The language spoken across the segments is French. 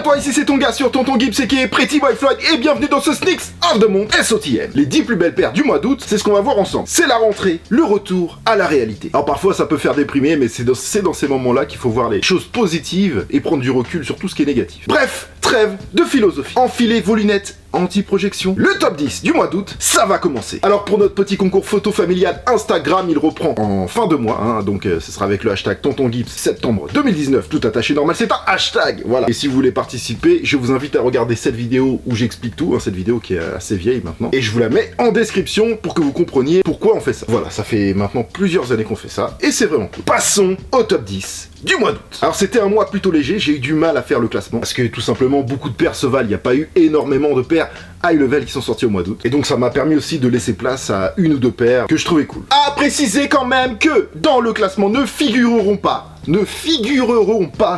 toi, ici c'est ton gars sur Tonton Gibbs qui est Pretty Boy Floyd et bienvenue dans ce Sneaks of the Month SOTM. Les 10 plus belles paires du mois d'août, c'est ce qu'on va voir ensemble. C'est la rentrée, le retour à la réalité. Alors parfois ça peut faire déprimer, mais c'est dans ces moments-là qu'il faut voir les choses positives et prendre du recul sur tout ce qui est négatif. Bref, trêve de philosophie. Enfilez vos lunettes anti-projection. Le top 10 du mois d'août, ça va commencer. Alors pour notre petit concours photo familial Instagram, il reprend en fin de mois, hein, donc ce sera avec le hashtag Tonton Gibbs septembre 2019, tout attaché normal, c'est un hashtag, voilà. Et si vous voulez participer, je vous invite à regarder cette vidéo où j'explique tout, hein, cette vidéo qui est assez vieille maintenant, et je vous la mets en description pour que vous compreniez pourquoi on fait ça. Voilà, ça fait maintenant plusieurs années qu'on fait ça, et c'est vraiment cool. Passons au top 10 du mois d'août. Alors c'était un mois plutôt léger, j'ai eu du mal à faire le classement, parce que tout simplement beaucoup de paires se valent, il n'y a pas eu énormément de paires high level qui sont sortis au mois d'août. Et donc ça m'a permis aussi de laisser place à une ou deux paires que je trouvais cool. À préciser quand même que dans le classement ne figureront pas,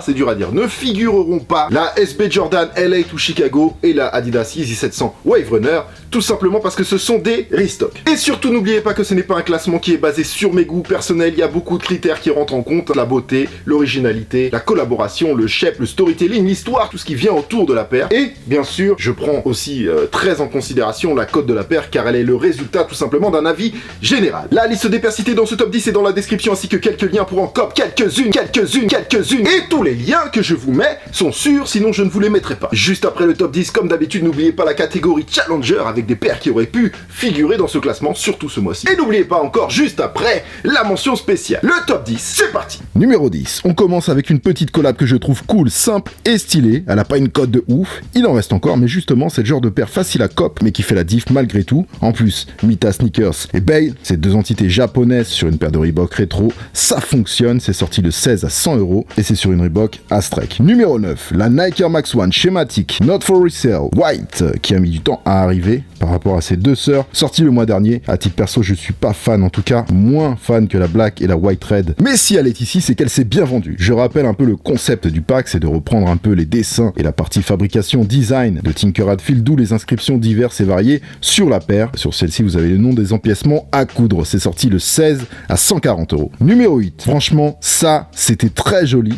c'est dur à dire, ne figureront pas la SB Jordan LA to Chicago et la Adidas Yeezy 700 Wave Runner, tout simplement parce que ce sont des restocks. Et surtout n'oubliez pas que ce n'est pas un classement qui est basé sur mes goûts personnels, il y a beaucoup de critères qui rentrent en compte, la beauté, l'originalité, la collaboration, le shape, le storytelling, l'histoire, tout ce qui vient autour de la paire. Et bien sûr, je prends aussi très en considération la cote de la paire car elle est le résultat tout simplement d'un avis général. La liste des paires citées dans ce top 10 est dans la description ainsi que quelques liens pour en cop, quelques-unes, et tous les liens que je vous mets sont sûrs, sinon je ne vous les mettrai pas. Juste après le top 10, comme d'habitude, n'oubliez pas la catégorie Challenger avec des paires qui auraient pu figurer dans ce classement, surtout ce mois-ci. Et n'oubliez pas encore, juste après, la mention spéciale. Le top 10, c'est parti. Numéro 10, on commence avec une petite collab que je trouve cool, simple et stylée. Elle a pas une cote de ouf, il en reste encore, mais justement, c'est le genre de paire facile à cop, mais qui fait la diff malgré tout. En plus, Mita Sneakers et Bale, ces deux entités japonaises sur une paire de Reebok rétro, ça fonctionne, c'est sorti le 16 à 100 € et c'est sur une Reebok Astrek. Numéro 9, la Nike Air Max One schématique, not for resale, white, qui a mis du temps à arriver par rapport à ses deux sœurs, sorti le mois dernier. À titre perso, je suis pas fan, en tout cas moins fan que la black et la white red. Mais si elle est ici, c'est qu'elle s'est bien vendue. Je rappelle un peu le concept du pack, c'est de reprendre un peu les dessins et la partie fabrication design de Tinker Hatfield, d'où les inscriptions diverses et variées sur la paire. Sur celle-ci, vous avez le nom des empiècements à coudre. C'est sorti le 16 à 140 €. Numéro 8, franchement, ça, c'était très joli.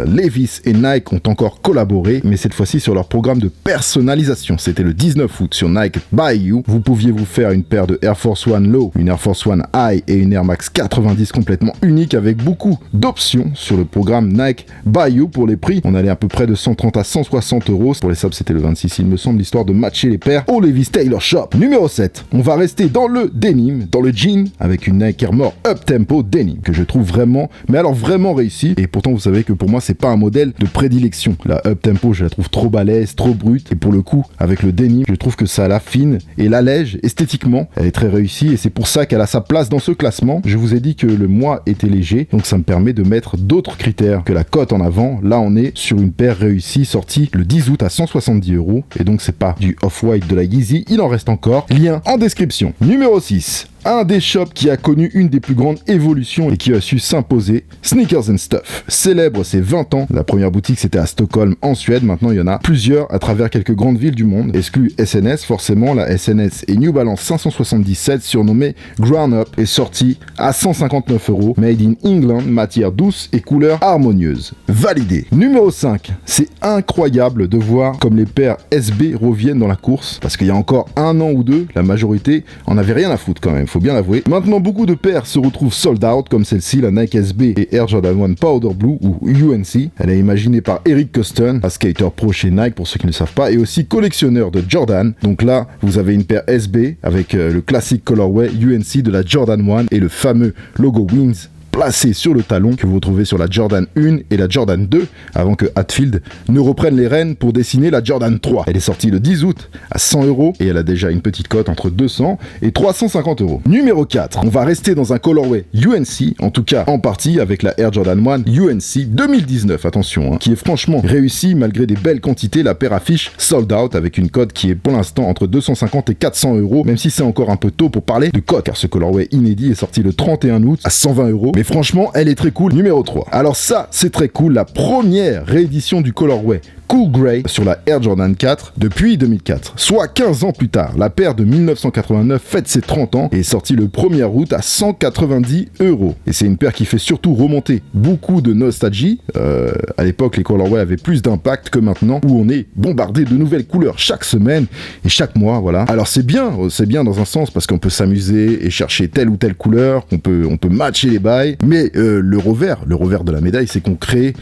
Levi's et Nike ont encore collaboré, mais cette fois-ci sur leur programme de personnalisation. C'était le 19 août sur Nike By You. Vous pouviez vous faire une paire de Air Force One Low, une Air Force One High et une Air Max 90 complètement unique avec beaucoup d'options sur le programme Nike By You. Pour les prix, on allait à peu près de 130 à 160 €. Pour les subs, c'était le 26, il me semble, histoire de matcher les paires au Levi's Tailor Shop. Numéro 7, on va rester dans le denim, dans le jean, avec une Nike Air More Up Tempo Denim que je trouve vraiment, mais alors vraiment réussi. Et pourtant, vous savez que pour moi, c'est pas un modèle de prédilection. La Up Tempo, je la trouve trop balèze, trop brute. Et pour le coup, avec le denim, je trouve que ça l'affine et l'allège esthétiquement. Elle est très réussie et c'est pour ça qu'elle a sa place dans ce classement. Je vous ai dit que le mois était léger, donc ça me permet de mettre d'autres critères que la cote en avant. Là, on est sur une paire réussie, sortie le 10 août à 170 €. Et donc, c'est pas du Off-White de la Yeezy. Il en reste encore. Lien en description. Numéro 6. Un des shops qui a connu une des plus grandes évolutions et qui a su s'imposer, Sneakers and Stuff. Célèbre ses 20 ans. La première boutique, c'était à Stockholm, en Suède. Maintenant, il y en a plusieurs à travers quelques grandes villes du monde. Exclu SNS, forcément, la SNS et New Balance 577, surnommée Ground Up, est sortie à 159 €. Made in England, matière douce et couleur harmonieuse. Validé. Numéro 5. C'est incroyable de voir comme les paires SB reviennent dans la course. Parce qu'il y a encore un an ou deux, la majorité en avait rien à foutre quand même. Faut bien l'avouer. Maintenant, beaucoup de paires se retrouvent sold out, comme celle-ci, la Nike SB et Air Jordan 1 Powder Blue ou UNC. Elle est imaginée par Eric Coston, un skater pro chez Nike pour ceux qui ne le savent pas, et aussi collectionneur de Jordan. Donc là, vous avez une paire SB avec le classique colorway UNC de la Jordan 1 et le fameux logo Wings placé sur le talon que vous retrouvez sur la Jordan 1 et la Jordan 2 avant que Hatfield ne reprenne les rênes pour dessiner la Jordan 3. Elle est sortie le 10 août à 100 € et elle a déjà une petite cote entre 200 et 350 €. Numéro 4, on va rester dans un colorway UNC, en tout cas en partie avec la Air Jordan 1 UNC 2019, attention, qui est franchement réussi malgré des belles quantités. La paire affiche sold out avec une cote qui est pour l'instant entre 250 et 400 €, même si c'est encore un peu tôt pour parler de cote car ce colorway inédit est sorti le 31 août à 120 €. Franchement, elle est très cool. Numéro 3. Alors ça, c'est très cool. La première réédition du colorway Cool Grey sur la Air Jordan 4 depuis 2004. Soit 15 ans plus tard, la paire de 1989 fête ses 30 ans et est sortie le 1er août à 190 €. Et c'est une paire qui fait surtout remonter beaucoup de nostalgie. À l'époque, les colorways avaient plus d'impact que maintenant, où on est bombardé de nouvelles couleurs chaque semaine et chaque mois, voilà. Alors c'est bien dans un sens parce qu'on peut s'amuser et chercher telle ou telle couleur, on peut matcher les bails, mais le revers de la médaille, c'est qu'on crée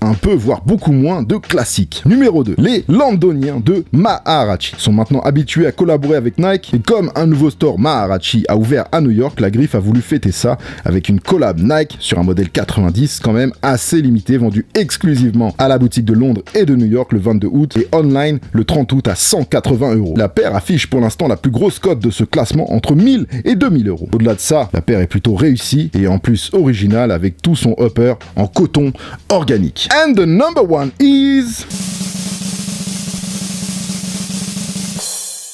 un peu, voire beaucoup moins de classiques. Numéro 2, les Londoniens de Maharachi sont maintenant habitués à collaborer avec Nike, et comme un nouveau store Maharachi a ouvert à New York, la griffe a voulu fêter ça avec une collab Nike sur un modèle 90 quand même assez limité, vendu exclusivement à la boutique de Londres et de New York le 22 août et online le 30 août à 180 €. La paire affiche pour l'instant la plus grosse cote de ce classement entre 1000 et 2000 €. Au-delà de ça, la paire est plutôt réussie et en plus originale avec tout son upper en coton organique. And the number one is...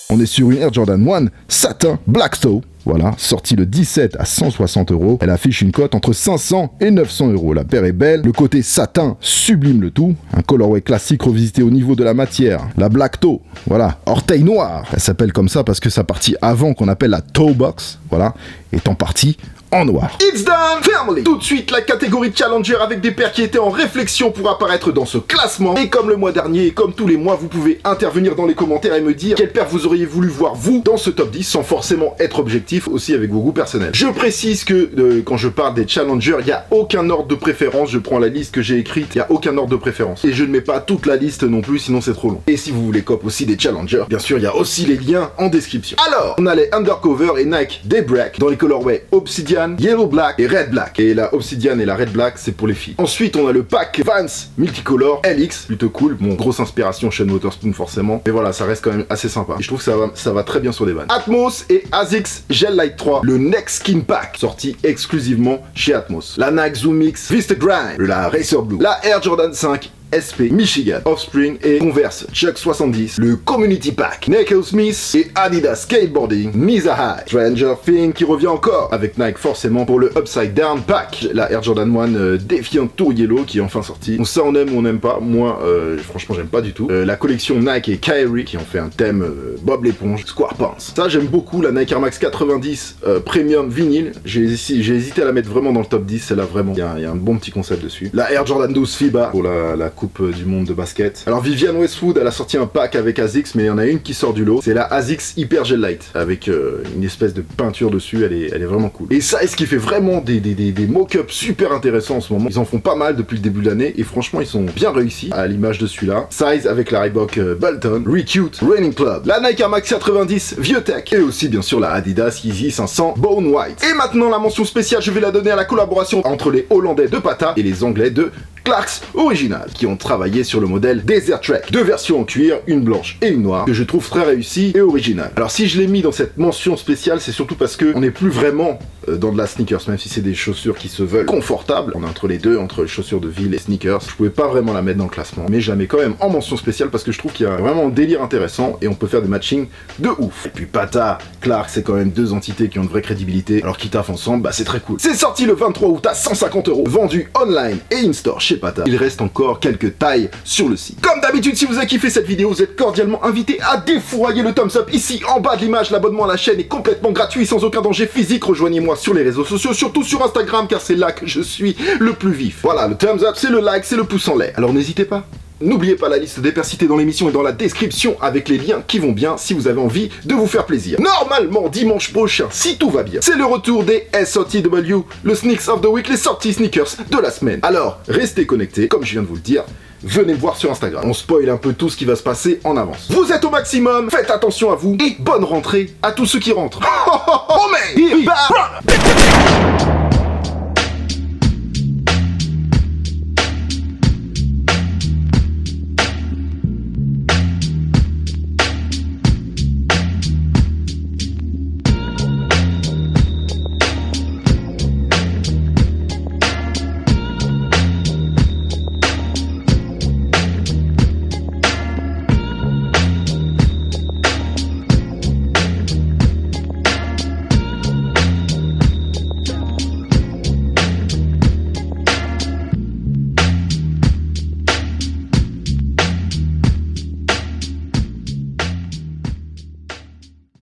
On est sur une Air Jordan 1 satin Black Stowe. Voilà, sortie le 17 à 160 €. Elle affiche une cote entre 500 et 900 €. La paire est belle, le côté satin sublime le tout. Un colorway classique revisité au niveau de la matière. La Black Toe, voilà, orteil noir. Elle s'appelle comme ça parce que sa partie avant qu'on appelle la toe box, voilà, est en partie en noir. It's done, family. Tout de suite, la catégorie Challenger avec des paires qui étaient en réflexion pour apparaître dans ce classement. Et comme le mois dernier, et comme tous les mois, vous pouvez intervenir dans les commentaires et me dire quelle paire vous auriez voulu voir, vous, dans ce top 10, sans forcément être objectif, aussi avec vos goûts personnels. Je précise que quand je parle des Challengers, il n'y a aucun ordre de préférence. Je prends la liste que j'ai écrite, il n'y a aucun ordre de préférence. Et je ne mets pas toute la liste non plus, sinon c'est trop long. Et si vous voulez cop aussi des Challengers, bien sûr, il y a aussi les liens en description. Alors, on a les Undercover et Nike Daybreak dans les colorways Obsidian, Yellow Black et Red Black. Et la Obsidian et la Red Black, c'est pour les filles. Ensuite, on a le pack Vans Multicolor LX, plutôt cool. Bon, grosse inspiration Sean Wotherspoon forcément. Mais voilà, ça reste quand même assez sympa. Et je trouve que ça va très bien sur les Vans. Atmos et ASICS Gel Light 3, le Next Skin Pack, sorti exclusivement chez Atmos. La Nike Zoom X Vista Grind, la Racer Blue, la Air Jordan 5 SP, Michigan, Offspring et Converse Chuck 70, le Community Pack, Nickel Smith et Adidas Skateboarding, Misa High, Stranger Things qui revient encore avec Nike forcément pour le Upside Down Pack, la Air Jordan 1 Defiant Tour Yellow qui est enfin sortie. Bon, ça on aime ou on n'aime pas, moi franchement j'aime pas du tout. La collection Nike et Kyrie qui ont fait un thème Bob l'éponge, Square Pants. Ça j'aime beaucoup, la Nike Air Max 90 Premium Vinyl, j'ai hésité à la mettre vraiment dans le top 10, celle-là vraiment, il y a un bon petit concept dessus. La Air Jordan 12 FIBA pour la Coupe du monde de basket. Alors Vivienne Westwood, elle a sorti un pack avec ASICS, mais il y en a une qui sort du lot. C'est la ASICS Hyper Gel Light avec une espèce de peinture dessus. Elle est vraiment cool. Et ça, est-ce qui fait vraiment des mock-ups super intéressants en ce moment. Ils en font pas mal depuis le début de l'année et franchement, ils sont bien réussis à l'image de celui-là. Size avec la Reebok Bolton, Recute, Raining Club, la Nike Air Max 90 Vieux Tech et aussi bien sûr la Adidas Yeezy 500 Bone White. Et maintenant, la mention spéciale, je vais la donner à la collaboration entre les Hollandais de Pata et les Anglais de Clarks Original, qui ont travaillé sur le modèle Desert Trek. Deux versions en cuir, une blanche et une noire, que je trouve très réussie et originale. Alors si je l'ai mis dans cette mention spéciale, c'est surtout parce que on n'est plus vraiment dans de la sneakers, même si c'est des chaussures qui se veulent confortables. On est entre les deux, entre les chaussures de ville et sneakers. Je pouvais pas vraiment la mettre dans le classement, mais je la mets quand même en mention spéciale parce que je trouve qu'il y a vraiment un délire intéressant et on peut faire des matchings de ouf. Et puis Pata, Clarks, c'est quand même deux entités qui ont une vraie crédibilité, alors qu'ils taffent ensemble, bah c'est très cool. C'est sorti le 23 août à 150 €, vendu online et in-store chez Pata. Il reste encore quelques tailles sur le site. Comme d'habitude, si vous avez kiffé cette vidéo, vous êtes cordialement invité à défourailler le thumbs up ici en bas de l'image. L'abonnement à la chaîne est complètement gratuit, sans aucun danger physique. Rejoignez-moi sur les réseaux sociaux, surtout sur Instagram, car c'est là que je suis le plus vif. Voilà, le thumbs up, c'est le like, c'est le pouce en l'air. Alors n'hésitez pas. N'oubliez pas la liste des paires citées dans l'émission et dans la description avec les liens qui vont bien si vous avez envie de vous faire plaisir. Normalement, dimanche prochain, si tout va bien, c'est le retour des SOTW, le Sneaks of the Week, les sorties sneakers de la semaine. Alors, restez connectés, comme je viens de vous le dire. Venez me voir sur Instagram. On spoil un peu tout ce qui va se passer en avance. Vous êtes au maximum, faites attention à vous et bonne rentrée à tous ceux qui rentrent. Oh mais